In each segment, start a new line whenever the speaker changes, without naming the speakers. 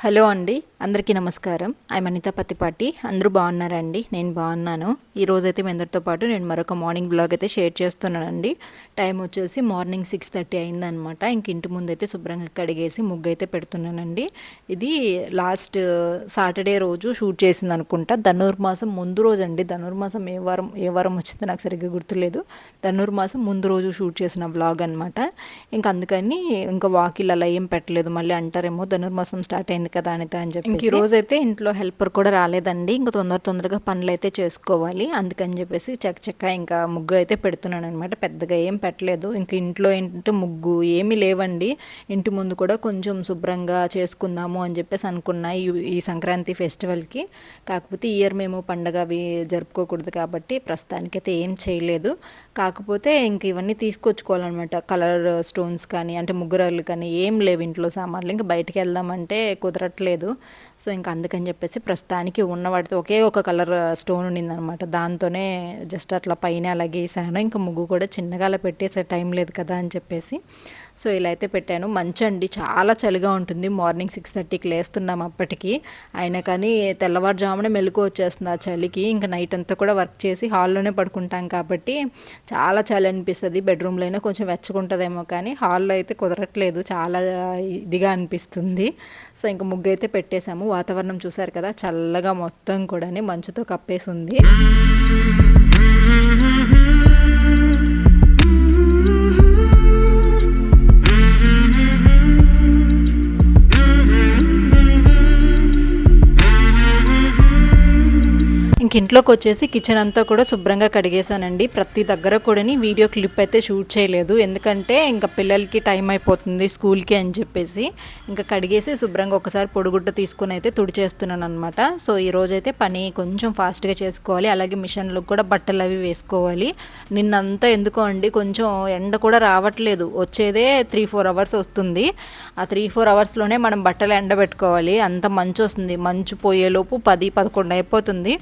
Hello అండి, అందరికీ నమస్కారం. ఐఎమ్ అనిత పత్తిపాటి. అందరూ బాగున్నారండి? నేను బాగున్నాను. ఈరోజైతే మీ అందరితో పాటు నేను మరొక మార్నింగ్ బ్లాగ్ అయితే షేర్ చేస్తున్నానండి. టైం వచ్చేసి మార్నింగ్ 6:30 అయిందనమాట. ఇంక ఇంటి ముందు అయితే శుభ్రంగా కడిగేసి ముగ్గు అయితే పెడుతున్నానండి. ఇది లాస్ట్ సాటర్డే రోజు షూట్ చేసింది అనుకుంటా. ధనుర్మాసం ముందు రోజు అండి. ధనుర్మాసం ఏ వారం వచ్చిందో నాకు సరిగ్గా గుర్తులేదు. ధనుర్మాసం ముందు రోజు షూట్ చేసిన బ్లాగ్ అనమాట. ఇంకా అందుకని ఇంకా వాకిల్ అలా ఏం పెట్టలేదు. మళ్ళీ అంటారేమో ధనుర్మాసం స్టార్ట్ అయింది కదా అనిత అని చెప్పి. ఈ రోజు అయితే ఇంట్లో హెల్పర్ కూడా రాలేదండి. ఇంకా తొందరగా పనులు అయితే చేసుకోవాలి. అందుకని చెప్పేసి చక్క ఇంకా ముగ్గు అయితే పెడుతున్నాను అనమాట. పెద్దగా ఏం పెట్టలేదు. ఇంక ఇంట్లో ఏంటంటే ముగ్గు ఏమీ లేవండి. ఇంటి ముందు కూడా కొంచెం శుభ్రంగా చేసుకుందాము అని చెప్పేసి అనుకున్నా ఈ సంక్రాంతి ఫెస్టివల్కి. కాకపోతే ఈ ఇయర్ మేము పండగ అవి జరుపుకోకూడదు కాబట్టి ప్రస్తుతానికైతే ఏం చేయలేదు. కాకపోతే ఇంక ఇవన్నీ తీసుకొచ్చుకోవాలన్నమాట. కలర్ స్టోన్స్ కానీ అంటే ముగ్గురాళ్ళు కానీ ఏం లేవు ఇంట్లో సామాన్లు. ఇంకా బయటికి వెళ్దామంటే కుదరట్లేదు. సో ఇంకా అందుకని చెప్పేసి ప్రస్తుతానికి ఉన్న వాటితో ఒకే ఒక కలర్ స్టోన్ ఉండిందనమాట. దాంతోనే జస్ట్ అట్లా పైన అలా గీసాను. ఇంకా ముగ్గు కూడా చిన్నగా అలా పెట్టేసే టైం లేదు కదా అని చెప్పేసి సో ఇలా అయితే పెట్టాను. మంచండి, చాలా చలిగా ఉంటుంది. మార్నింగ్ 6:30కి లేస్తున్నాం అప్పటికి. అయినా కానీ తెల్లవారుజామునే మెలకు వచ్చేస్తుంది ఆ చలికి. ఇంకా నైట్ అంతా కూడా వర్క్ చేసి హాల్లోనే పడుకుంటాం కాబట్టి చాలా చలి అనిపిస్తుంది. బెడ్రూమ్లో అయినా కొంచెం వెచ్చకుంటుందేమో కానీ హాల్లో అయితే కుదరట్లేదు, చాలా ఇదిగా అనిపిస్తుంది. సో ఇంకా ముగ్గు అయితే పెట్టేశాము. వాతావరణం చూసారు కదా, చల్లగా మొత్తం కూడా మంచుతో కప్పేసి ఉంది. ఇంట్లోకి వచ్చేసి కిచెన్ అంతా కూడా శుభ్రంగా కడిగేశానండి. ప్రతి దగ్గర కూడా వీడియో క్లిప్ అయితే షూట్ చేయలేదు, ఎందుకంటే ఇంకా పిల్లలకి టైం అయిపోతుంది స్కూల్కి అని చెప్పేసి. ఇంకా కడిగేసి శుభ్రంగా ఒకసారి పొడిగుడ్డ తీసుకొని అయితే తుడిచేస్తున్నాను అనమాట. సో ఈరోజైతే పని కొంచెం ఫాస్ట్గా చేసుకోవాలి. అలాగే మిషన్లో కూడా బట్టలు అవి వేసుకోవాలి. నిన్నంతా ఎందుకో అండి కొంచెం ఎండ కూడా రావట్లేదు, వచ్చేదే 3-4 అవర్స్ వస్తుంది. ఆ 3-4 అవర్స్లోనే మనం బట్టలు ఎండబెట్టుకోవాలి. అంత మంచు వస్తుంది. మంచు పోయేలోపు 10-11 అయిపోతుంది.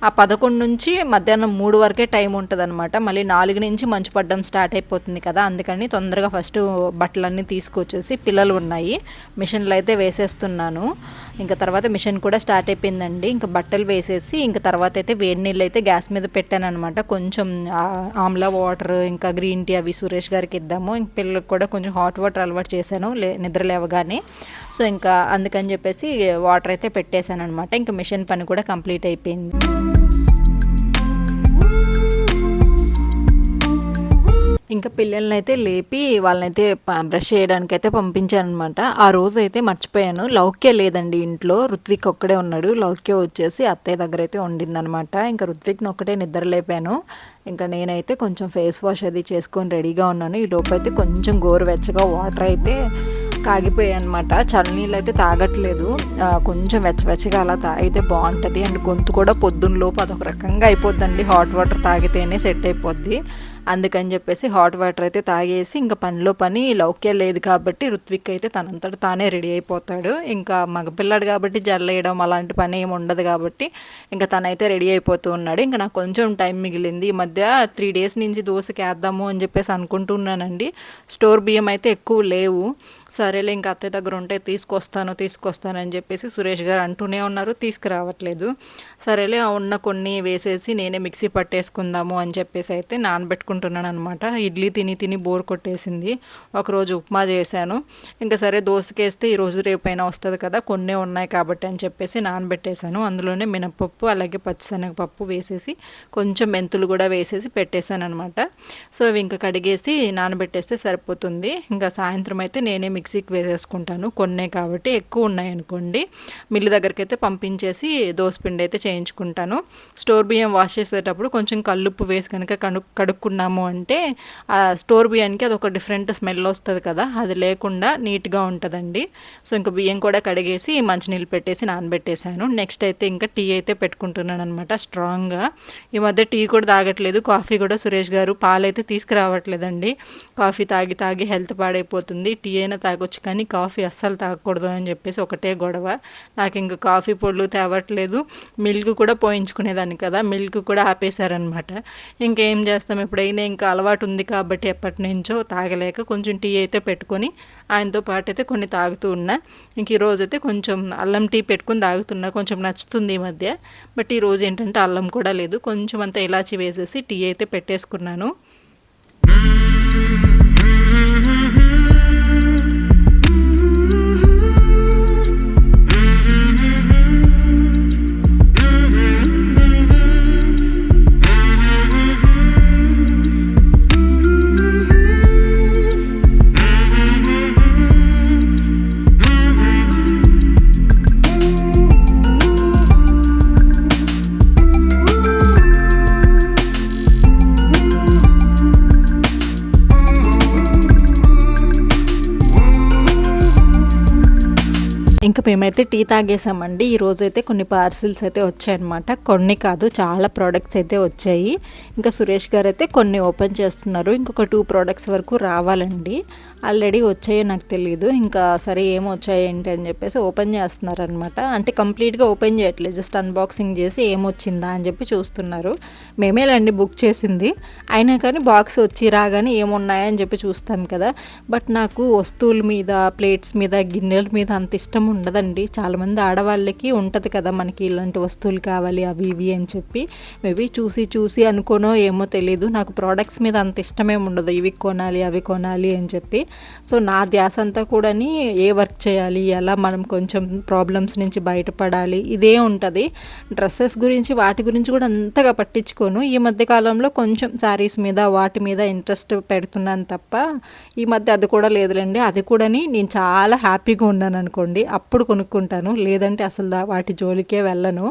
ఆ 11 నుంచి మధ్యాహ్నం 3 వరకే టైం ఉంటుంది అనమాట. మళ్ళీ 4 నుంచి మంచు పడడం స్టార్ట్ అయిపోతుంది కదా. అందుకని తొందరగా ఫస్ట్ బట్టలన్నీ తీసుకొచ్చేసి పిల్లలు ఉన్నాయి మిషన్లో అయితే వేసేస్తున్నాను. ఇంకా తర్వాత మిషన్ కూడా స్టార్ట్ అయిపోయిందండి. ఇంకా బట్టలు వేసేసి ఇంకా తర్వాత అయితే వేడి నీళ్ళు అయితే గ్యాస్ మీద పెట్టాను అనమాట. కొంచెం ఆమ్లా వాటర్ ఇంకా గ్రీన్ టీ అవి సురేష్ గారికి ఇద్దాము. ఇంక పిల్లలకు కూడా కొంచెం హాట్ వాటర్ అలవాటు చేశాను నిద్ర లేవగానే. సో ఇంకా అందుకని చెప్పేసి వాటర్ అయితే పెట్టేశాను అనమాట. ఇంకా మిషన్ పని కూడా కంప్లీట్ అయిపోయింది. ఇంకా పిల్లల్ని అయితే లేపి వాళ్ళనైతే బ్రష్ చేయడానికి అయితే పంపించాను అనమాట. ఆ రోజు అయితే మర్చిపోయాను, లౌక్య లేదండి ఇంట్లో. ఋత్విక్ ఒక్కడే ఉన్నాడు. లౌక్య వచ్చేసి అత్తయ్య దగ్గర అయితే ఉండిందనమాట. ఇంకా ఋత్విక్ని ఒక్కటే నిద్ర లేపాను. ఇంకా నేనైతే కొంచెం ఫేస్ వాష్ అది చేసుకొని రెడీగా ఉన్నాను. ఈ లోపు అయితే కొంచెం గోరువెచ్చగా వాటర్ అయితే కాగిపోయాయి అనమాట. చల్లనీళ్ళు అయితే తాగట్లేదు, కొంచెం వెచ్చగా అలా తాగితే బాగుంటుంది. అండ్ గొంతు కూడా పొద్దున్న లోపు అదొక రకంగా అయిపోద్దండి. హాట్ వాటర్ తాగితేనే సెట్ అయిపోద్ది. అందుకని చెప్పేసి హాట్ వాటర్ అయితే తాగేసి ఇంకా పనిలో పని. లౌక్య లేదు కాబట్టి ఋత్విక్ అయితే తనంతట తానే రెడీ అయిపోతాడు. ఇంకా మగపిల్లాడు కాబట్టి జల్లేయడం అలాంటి పని ఏమి ఉండదు కాబట్టి ఇంకా తనైతే రెడీ అయిపోతూ ఉన్నాడు. ఇంకా నాకు కొంచెం టైం మిగిలింది. ఈ మధ్య 3 days నుంచి దోశకి వేద్దాము అని చెప్పేసి అనుకుంటున్నానండి. స్టోర్ బియ్యం అయితే ఎక్కువ లేవు. సరేలే ఇంకా అత్తయ్య దగ్గర ఉంటే తీసుకొస్తాను అని చెప్పేసి సురేష్ గారు అంటూనే ఉన్నారు, తీసుకురావట్లేదు. సరేలే ఉన్న కొన్ని వేసేసి నేనే మిక్సీ పట్టేసుకుందాము అని చెప్పేసి అయితే నానబెట్టుకుంటున్నాను అనమాట. ఇడ్లీ తిని బోర్ కొట్టేసింది. ఒకరోజు ఉప్మా చేశాను. ఇంకా సరే దోశకేస్తే ఈరోజు రేపైనా వస్తుంది కదా, కొన్నే ఉన్నాయి కాబట్టి అని చెప్పేసి నానబెట్టేశాను. అందులోనే మినపప్పు అలాగే పచ్చిశనగపప్పు వేసేసి కొంచెం మెంతులు కూడా వేసేసి పెట్టేశాను అనమాట. సో ఇవి ఇంకా కడిగేసి నానబెట్టేస్తే సరిపోతుంది. ఇంకా సాయంత్రం అయితే నేనే మిక్సీకి వేసేసుకుంటాను. కొన్నే కాబట్టి ఎక్కువ ఉన్నాయనుకోండి మిల్లు దగ్గరికి అయితే పంపించేసి దోసపిండి అయితే చేయించుకుంటాను. స్టోర్ బియ్యం వాష్ చేసేటప్పుడు కొంచెం కల్లుప్పు వేసి కనుక కడుక్కున్నాము అంటే ఆ స్టోర్ బియ్యానికి అది ఒక డిఫరెంట్ స్మెల్ వస్తుంది కదా, అది లేకుండా నీట్గా ఉంటుందండి. సో ఇంకా బియ్యం కూడా కడిగేసి మంచినీళ్ళు పెట్టేసి నానబెట్టేశాను. నెక్స్ట్ అయితే ఇంకా టీ అయితే పెట్టుకుంటున్నాను అనమాట స్ట్రాంగ్గా. ఈ మధ్య టీ కూడా తాగట్లేదు, కాఫీ కూడా సురేష్ గారు పాలైతే తీసుకురావట్లేదండి. కాఫీ తాగి హెల్త్ పాడైపోతుంది. టీ అయినా తాగొచ్చు కానీ కాఫీ అస్సలు తాగకూడదు అని చెప్పేసి ఒకటే గొడవ. నాకు ఇంకా కాఫీ పొడులు తేవట్లేదు. మిల్క్ కూడా పోయించుకునేదాన్ని కదా, మిల్క్ కూడా ఆపేశారనమాట. ఇంకేం చేస్తాం, ఎప్పుడైనా నేనే ఇంకా అలవాటు ఉంది కాబట్టి ఎప్పటినుంచో తాగలేక కొంచెం టీ అయితే పెట్టుకొని ఆయనతో పాటు అయితే కొన్ని తాగుతూ ఉన్నా. ఇంక ఈరోజైతే కొంచెం అల్లం టీ పెట్టుకొని తాగుతున్నా, కొంచెం నచ్చుతుంది ఈ మధ్య. బట్ ఈరోజు ఏంటంటే అల్లం కూడా లేదు, కొంచెం అంతా ఇలాచి వేసేసి టీ అయితే పెట్టేసుకున్నాను. ఇంకా మేమైతే టీ తాగేసామండి. ఈరోజైతే కొన్ని పార్సిల్స్ అయితే వచ్చాయన్నమాట. కొన్ని కాదు, చాలా ప్రోడక్ట్స్ అయితే వచ్చాయి. ఇంకా సురేష్ గారు అయితే కొన్ని ఓపెన్ చేస్తున్నారు, ఇంకొక 2 ప్రోడక్ట్స్ వరకు రావాలండి. ఆల్రెడీ వచ్చాయో నాకు తెలియదు. ఇంకా సరే ఏమో వచ్చాయి ఏంటి అని చెప్పేసి ఓపెన్ చేస్తున్నారనమాట. అంటే కంప్లీట్గా ఓపెన్ చేయట్లేదు, జస్ట్ అన్బాక్సింగ్ చేసి ఏమొచ్చిందా అని చెప్పి చూస్తున్నారు. మేమేలండి బుక్ చేసింది, అయినా కానీ బాక్స్ వచ్చి రాగానే ఏమున్నాయని చెప్పి చూస్తాం కదా. బట్ నాకు వస్తువుల మీద, ప్లేట్స్ మీద, గిన్నెల మీద అంత ఇష్టం ఉండదండి. చాలామంది ఆడవాళ్ళకి ఉంటుంది కదా, మనకి ఇలాంటి వస్తువులు కావాలి అవి ఇవి అని చెప్పి. మేబీ చూసి అనుకోనో ఏమో తెలీదు, నాకు ప్రోడక్ట్స్ మీద అంత ఇష్టమేమి ఉండదు, ఇవి కొనాలి అవి కొనాలి అని చెప్పి. సో నా ధ్యాస అంతా కూడాని ఏ వర్క్ చేయాలి, ఎలా మనం కొంచెం ప్రాబ్లమ్స్ నుంచి బయటపడాలి, ఇదే ఉంటుంది. డ్రెస్సెస్ గురించి వాటి గురించి కూడా అంతగా పట్టించుకోను. ఈ మధ్య కాలంలో కొంచెం శారీస్ మీద వాటి మీద ఇంట్రెస్ట్ పెడుతున్నాను తప్ప ఈ మధ్య అది కూడా లేదులేండి. అది కూడాని నేను చాలా హ్యాపీగా ఉన్నాను అనుకోండి అప్పుడు కొనుక్కుంటాను, లేదంటే అసలు వాటి జోలికే వెళ్ళను.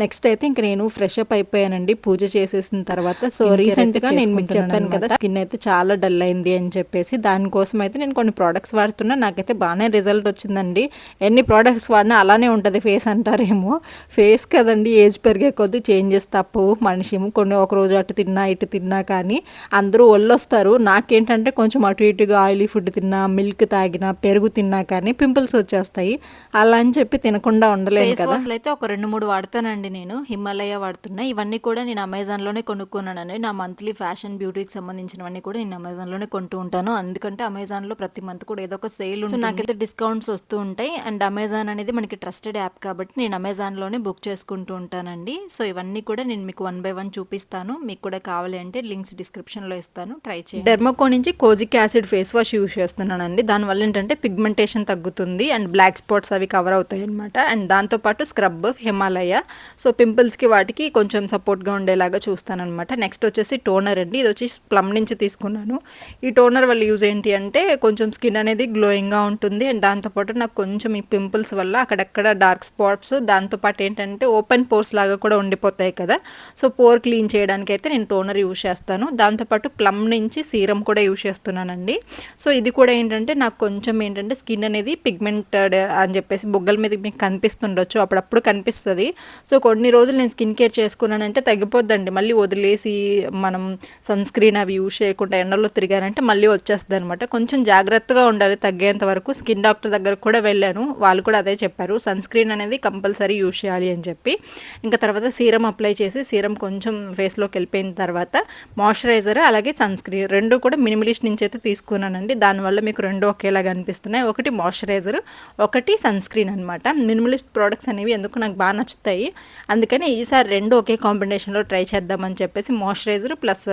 నెక్స్ట్ అయితే ఇంక నేను ఫ్రెష్ అప్ అయిపోయానండి పూజ చేసేసిన తర్వాత. సో రీసెంట్గా నేను మీకు చెప్పాను కదా, స్కిన్ అయితే చాలా డల్ అయింది అని చెప్పేసి, దానికోసం అయితే నేను కొన్ని ప్రోడక్ట్స్ వాడుతున్నా. నాకైతే బాగానే రిజల్ట్ వచ్చిందండి. ఎన్ని ప్రోడక్ట్స్ వాడినా అలానే ఉంటుంది ఫేస్ అంటారేమో, ఫేస్ కదండి, ఏజ్ పెరిగే కొద్దీ చేంజెస్ తప్పవు. మనిషి కొన్ని ఒక రోజు అటు తిన్నా ఇటు తిన్నా కానీ అందరూ ఒళ్ళొస్తారు. నాకేంటంటే కొంచెం అటు ఇటుగా ఆయిలీ ఫుడ్ తిన్నా, మిల్క్ తాగినా, పెరుగు తిన్నా కానీ పింపుల్స్ వచ్చేస్తాయి. అలా అని చెప్పి తినకుండా ఉండలేను కదా. అసలు అయితే ఒక 2-3 వాడతానండి నేను. హిమాలయ వాడుతున్నా. ఇవన్నీ కూడా నేను అమెజాన్లోనే కొనుక్కున్నానండి. నా మంత్లీ ఫ్యాషన్ బ్యూటీకి సంబంధించినవన్నీ కూడా నేను అమెజాన్లోనే కొంటూ ఉంటాను. ఎందుకంటే అమెజాన్లో ప్రతి మంత్ కూడా ఏదో ఒక సేల్ ఉంటుంది, నాకైతే డిస్కౌంట్స్ వస్తూ ఉంటాయి. అండ్ అమెజాన్ అనేది మనకి ట్రస్టెడ్ యాప్ కాబట్టి నేను అమెజాన్లోనే బుక్ చేసుకుంటూ ఉంటానండి. సో ఇవన్నీ కూడా నేను మీకు 1 by 1 చూపిస్తాను. మీకు కూడా కావాలి అంటే లింక్స్ డిస్క్రిప్షన్లో ఇస్తాను, ట్రై చేయండి. డెర్మకో నుంచి kojic acid face wash use చేస్తున్నానండి. దానివల్ల ఏంటంటే పిగ్మెంటేషన్ తగ్గుతుంది అండ్ బ్లాక్ స్పాట్స్ అవి కవర్ అవుతాయి అనమాట. అండ్ దాంతోపాటు స్క్రబ్ హిమాలయ, సో పింపుల్స్కి వాటికి కొంచెం సపోర్ట్గా ఉండేలాగా చూస్తానమాట. నెక్స్ట్ వచ్చేసి టోనర్ అండి. ఇది వచ్చి ప్లమ్ నుంచి తీసుకున్నాను. ఈ టోనర్ వల్ల యూజ్ ఏంటి అంటే కొంచెం స్కిన్ అనేది గ్లోయింగ్గా ఉంటుంది. అండ్ దాంతోపాటు నాకు కొంచెం ఈ పింపుల్స్ వల్ల అక్కడక్కడ డార్క్ స్పాట్స్, దాంతోపాటు ఏంటంటే ఓపెన్ పోర్స్ లాగా కూడా ఉండిపోతాయి కదా. సో పోర్ క్లీన్ చేయడానికి అయితే నేను టోనర్ యూజ్ చేస్తాను. దాంతోపాటు ప్లమ్ నుంచి సీరం కూడా యూజ్ చేస్తున్నానండి. సో ఇది కూడా ఏంటంటే నాకు కొంచెం ఏంటంటే స్కిన్ అనేది పిగ్మెంటెడ్ అని చెప్పేసి బొగ్గల మీద మీకు కనిపిస్తుండొచ్చు, అప్పుడప్పుడు కనిపిస్తుంది. సో కొన్ని రోజులు నేను స్కిన్ కేర్ చేసుకున్నానంటే తగ్గిపోద్దండి. మళ్ళీ వదిలేసి మనం సన్ స్క్రీన్ అవి యూజ్ చేయకుండా ఎండలో తిరిగానంటే మళ్ళీ వచ్చేస్తుంది అనమాట. కొంచెం జాగ్రత్తగా ఉండాలి తగ్గేంత వరకు. స్కిన్ డాక్టర్ దగ్గరకు కూడా వెళ్ళాను, వాళ్ళు కూడా అదే చెప్పారు, సన్ స్క్రీన్ అనేది కంపల్సరీ యూజ్ చేయాలి అని చెప్పి. ఇంకా తర్వాత సీరం అప్లై చేసి, సీరం కొంచెం ఫేస్లోకి వెళ్ళిపోయిన తర్వాత మాయిశ్చరైజర్ అలాగే సన్ స్క్రీన్ రెండు కూడా మినిమలిస్ట్ నుంచి అయితే తీసుకున్నానండి. దానివల్ల మీకు రెండు ఒకేలాగా అనిపిస్తున్నాయి. ఒకటి మాయిశ్చరైజర్, ఒకటి సన్ స్క్రీన్ అనమాట. మినిమలిస్ట్ ప్రోడక్ట్స్ అనేవి ఎందుకు నాకు బాగా నచ్చుతాయి, అందుకని ఈసారి రెండు ఒకే కాంబినేషన్లో ట్రై చేద్దామని చెప్పేసి మాయిశ్చరైజర్ ప్లస్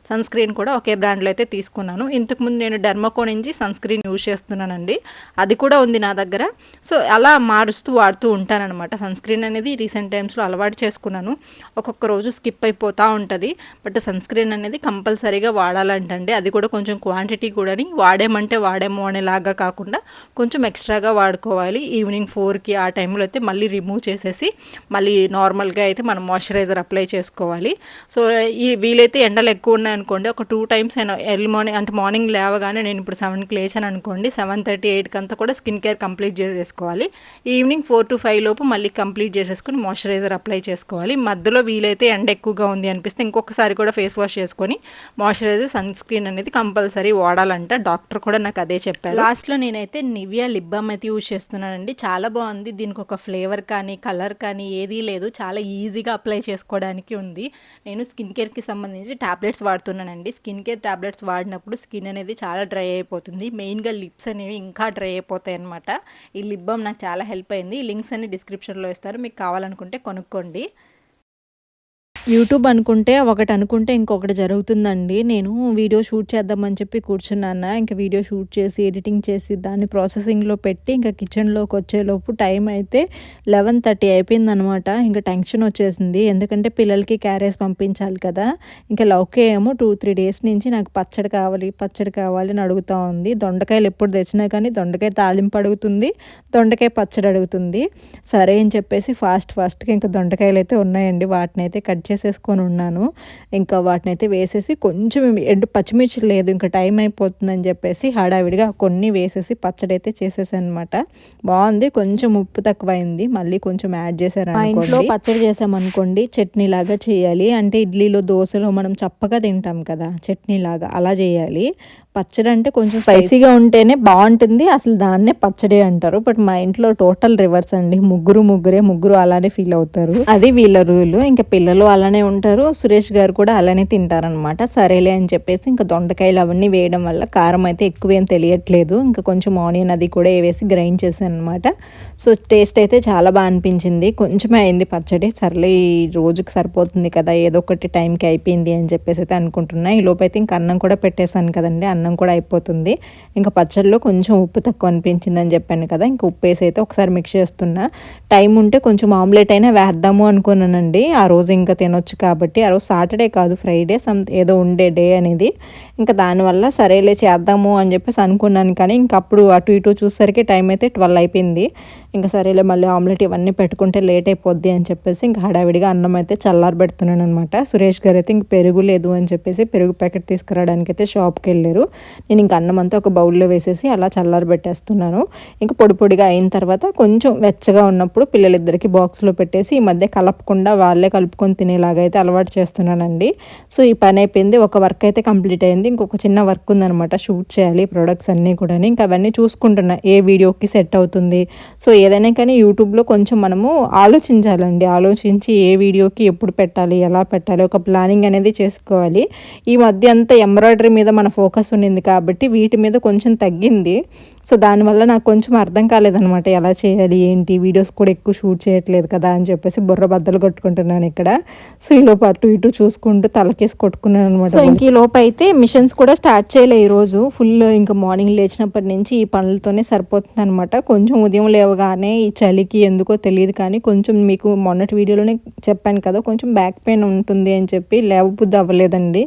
సన్ స్క్రీన్ కూడా ఒకే బ్రాండ్లో అయితే తీసుకున్నాను. ఇంతకుముందు నేను డెర్మకో నుంచి సన్ స్క్రీన్ యూజ్ చేస్తున్నానండి, అది కూడా ఉంది నా దగ్గర. సో అలా మారుస్తూ వాడుతూ ఉంటానన్నమాట. సన్ స్క్రీన్ అనేది రీసెంట్ టైమ్స్లో అలవాటు చేసుకున్నాను. ఒక్కొక్క రోజు స్కిప్ అయిపోతూ ఉంటుంది, బట్ సన్ స్క్రీన్ అనేది కంపల్సరీగా వాడాలంటండి. అది కూడా కొంచెం క్వాంటిటీ కూడా వాడేమంటే వాడేమో అనేలాగా కాకుండా కొంచెం ఎక్స్ట్రాగా వాడుకోవాలి. ఈవినింగ్ 4కి ఆ టైంలో అయితే మళ్ళీ రిమూవ్ చేసేసి మళ్ళీ నార్మల్గా అయితే మనం మాయిశ్చరైజర్ అప్లై చేసుకోవాలి. సో ఈ వీలైతే ఎండలు ఎక్కువ ఉన్నాయనుకోండి, ఒక 2 times అయినా ఎర్లీ మార్నింగ్ అంటే మార్నింగ్ లేవగానే నేను ఇప్పుడు 7కి లేచాను అనుకోండి, 7:30, 8కి అంతా కూడా స్కిన్ కేర్ కంప్లీట్ చేసేసుకోవాలి. ఈవినింగ్ 4 to 5 లోపు మళ్ళీ కంప్లీట్ చేసేసుకొని మాయిశ్చరైజర్ అప్లై చేసుకోవాలి. మధ్యలో వీలైతే ఎండ ఎక్కువగా ఉంది అనిపిస్తే ఇంకొకసారి కూడా ఫేస్ వాష్ చేసుకొని మాయిశ్చరైజర్, సన్ స్క్రీన్ అనేది కంపల్సరీ వాడాలంట. డాక్టర్ కూడా నాకు అదే చెప్పారు. లాస్ట్లో నేనైతే నివియా లిప్ బామ్ అయితే యూజ్ చేస్తున్నానండి. చాలా బాగుంది. దీనికి ఒక ఫ్లేవర్ కానీ కలర్ కానీ ఏదీ లేదు. చాలా ఈజీగా అప్లై చేసుకోవడానికి ఉంది. నేను స్కిన్ కేర్కి సంబంధించి టాబ్లెట్స్ వాడుతున్నానండి. స్కిన్ కేర్ టాబ్లెట్స్ వాడినప్పుడు స్కిన్ అనేది చాలా డ్రై అయిపోతుంది. మెయిన్గా లిప్స్ అనేవి ఇంకా డ్రై అయిపోతాయి అనమాట. ఈ లిప్ బామ్ నాకు చాలా హెల్ప్ అయింది. ఈ లింక్స్ అన్ని డిస్క్రిప్షన్లో ఇస్తారు, మీకు కావాలనుకుంటే కొనుక్కోండి. యూట్యూబ్ అనుకుంటే ఒకటి అనుకుంటే ఇంకొకటి జరుగుతుందండి. నేను వీడియో షూట్ చేద్దామని చెప్పి కూర్చున్నాను. ఇంక వీడియో షూట్ చేసి ఎడిటింగ్ చేసి దాన్ని ప్రాసెసింగ్లో పెట్టి ఇంకా కిచెన్లోకి వచ్చేలోపు టైం అయితే 11:30 అయిపోయిందనమాట. ఇంకా టెన్షన్ వచ్చేసింది, ఎందుకంటే పిల్లలకి క్యారేజ్ పంపించాలి కదా. ఇంకా లౌకే ఏమో 2-3 డేస్ నుంచి నాకు పచ్చడి కావాలి అని అడుగుతూ ఉంది. దొండకాయలు ఎప్పుడు తెచ్చినా కానీ దొండకాయ తాలింపు అడుగుతుంది, దొండకాయ పచ్చడి అడుగుతుంది. సరే అని చెప్పేసి ఫాస్ట్గా ఇంకా దొండకాయలు అయితే ఉన్నాయండి, వాటిని అయితే కట్ చేసేసుకొని ఉన్నాను. ఇంకా వాటిని అయితే వేసేసి కొంచెం పచ్చిమిర్చి లేదు, ఇంకా టైం అయిపోతుందని చెప్పేసి హడావిడిగా కొన్ని వేసేసి పచ్చడి అయితే చేసేసాను అనమాట. బాగుంది. కొంచెం ఉప్పు తక్కువైంది, మళ్ళీ కొంచెం యాడ్ చేశారు. మా ఇంట్లో పచ్చడి చేసామనుకోండి చట్నీ లాగా చేయాలి. అంటే ఇడ్లీలో దోశలో మనం చప్పగా తింటాం కదా, చట్నీ లాగా అలా చేయాలి. పచ్చడి అంటే కొంచెం స్పైసీగా ఉంటేనే బాగుంటుంది, అసలు దాన్నే పచ్చడి అంటారు. బట్ మా ఇంట్లో టోటల్ రివర్స్ అండి. ముగ్గురు అలానే ఫీల్ అవుతారు. అది వీళ్ళ రూల్. ఇంకా పిల్లలు అలానే ఉంటారు, సురేష్ గారు కూడా అలానే తింటారనమాట. సరేలే అని చెప్పేసి ఇంకా దొండకాయలు అవన్నీ వేయడం వల్ల కారం అయితే ఎక్కువేం తెలియట్లేదు. ఇంకా కొంచెం ఆనియన్ అది కూడా వేసి గ్రైండ్ చేశాను అనమాట. సో టేస్ట్ అయితే చాలా బాగా అనిపించింది. కొంచెమే అయింది పచ్చడి. సర్లే ఈ రోజుకి సరిపోతుంది కదా, ఏదో ఒకటి టైంకి అయిపోయింది అని చెప్పేసి అయితే అనుకుంటున్నా. ఈ లోపు అయితే ఇంకా అన్నం కూడా పెట్టేశాను కదండి, అన్నం కూడా అయిపోతుంది. ఇంకా పచ్చడిలో కొంచెం ఉప్పు తక్కువ అనిపించింది అని చెప్పాను కదా, ఇంకా ఉప్పు వేసి అయితే ఒకసారి మిక్స్ చేస్తున్నా. టైం ఉంటే కొంచెం ఆమ్లెట్ అయినా వేద్దాము అనుకున్నానండి. ఆ రోజు ఇంకా తినొచ్చు కాబట్టి. ఆ రోజు సాటర్డే కాదు, ఫ్రైడే ఏదో ఉండే డే అనేది. ఇంకా దానివల్ల సరేలే చేద్దాము అని చెప్పేసి అనుకున్నాను. కానీ ఇంక అప్పుడు అటు ఇటు చూసేసరికి టైం అయితే 12 అయిపోయింది. ఇంకా సరేలే మళ్ళీ ఆమ్లెట్ ఇవన్నీ పెట్టుకుంటే లేట్ అయిపోద్ది అని చెప్పేసి ఇంకా హడావిడిగా అన్నం అయితే చల్లారబెడుతున్నాను అనమాట. సురేష్ గారు అయితే ఇంక పెరుగు లేదు అని చెప్పేసి పెరుగు ప్యాకెట్ తీసుకురావడానికి అయితే షాప్కి వెళ్ళారు. నేను ఇంక అన్నం అంతా ఒక బౌల్లో వేసేసి అలా చల్లారబెట్టేస్తున్నాను. ఇంకా పొడిగా అయిన తర్వాత కొంచెం వెచ్చగా ఉన్నప్పుడు పిల్లలిద్దరికి బాక్స్లో పెట్టేసి ఈ మధ్య కలపకుండా వాళ్ళే కలుపుకొని తినేలాగా అయితే అలవాటు చేస్తున్నానండి. సో ఈ పని అయిపోయింది. ఒక వర్క్ అయితే కంప్లీట్ అయింది. ఇంకొక చిన్న వర్క్ ఉందనమాట, షూట్ చేయాలి ప్రొడక్ట్స్ అన్నీ కూడా. ఇంకా అవన్నీ చూసుకుంటున్నా ఏ వీడియోకి సెట్ అవుతుంది. సో ఏదైనా కానీ యూట్యూబ్లో కొంచెం మనము ఆలోచించాలండి. ఆలోచించి ఏ వీడియోకి ఎప్పుడు పెట్టాలి, ఎలా పెట్టాలి, ఒక ప్లానింగ్ అనేది చేసుకోవాలి. ఈ మధ్య అంతా ఎంబ్రాయిడరీ మీద మన ఫోకస్ ఉండింది కాబట్టి వీటి మీద కొంచెం తగ్గింది. సో దానివల్ల నాకు కొంచెం అర్థం కాలేదనమాట, ఎలా చేయాలి ఏంటి. వీడియోస్ కూడా ఎక్కువ షూట్ చేయట్లేదు కదా అని చెప్పేసి బుర్ర బద్దలు కొట్టుకుంటున్నాను ఇక్కడ. సో ఈ లోపు అటు ఇటు చూసుకుంటూ తలకేసి కొట్టుకున్నాను అనమాట. సో ఇంక ఈ లోపు అయితే మిషన్స్ కూడా స్టార్ట్ చేయలే ఈరోజు. ఫుల్ ఇంకా మార్నింగ్ లేచినప్పటి నుంచి ఈ పనులతోనే సరిపోతుంది అనమాట. కొంచెం ఉదయం లేవగానే ఈ చలికి ఎందుకో తెలియదు కానీ కొంచెం మీకు మొన్నటి వీడియోలోనే చెప్పాను కదా, కొంచెం బ్యాక్ పెయిన్ ఉంటుంది అని చెప్పి లేవబుద్ధి అవ్వలేదండి.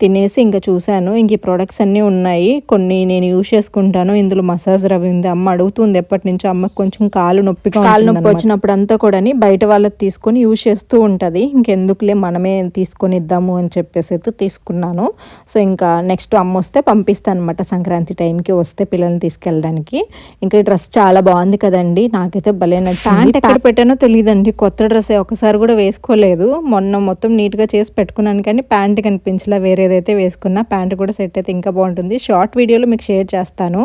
తినేసి ఇంకా చూశాను, ఇంక ఈ ప్రొడక్ట్స్ అన్నీ ఉన్నాయి, కొన్ని నేను యూజ్ చేసుకుంటాను. ఇందులో మసాజ్ రవి ఉంది. అమ్మ అడుగుతుంది ఎప్పటి నుంచో, అమ్మకు కొంచెం కాలు నొప్పి వచ్చినప్పుడు అంతా కూడా బయట వాళ్ళకి తీసుకొని యూజ్ చేస్తూ ఉంటుంది. ఇంకెందుకులే మనమే తీసుకొని ఇద్దాము అని చెప్పేసి అయితే తీసుకున్నాను. సో ఇంకా నెక్స్ట్ అమ్మ వస్తే పంపిస్తాను అనమాట, సంక్రాంతి టైంకి వస్తే పిల్లల్ని తీసుకెళ్ళడానికి. ఇంకా ఈ డ్రెస్ చాలా బాగుంది కదండి, నాకైతే భలే నచ్చింది. ప్యాంట్ ఎక్కడ పెట్టానో తెలియదండి, కొత్త డ్రెస్ ఒకసారి కూడా వేసుకోలేదు. మొన్న మొత్తం నీట్గా చేసి పెట్టుకున్నాను కానీ ప్యాంట్ కనిపించలే. వేరే ఏదైతే వేసుకున్నా ప్యాంట్ కూడా సెట్ అయితే ఇంకా బాగుంటుంది. షార్ట్ వీడియోలో మీకు షేర్ చేస్తాను.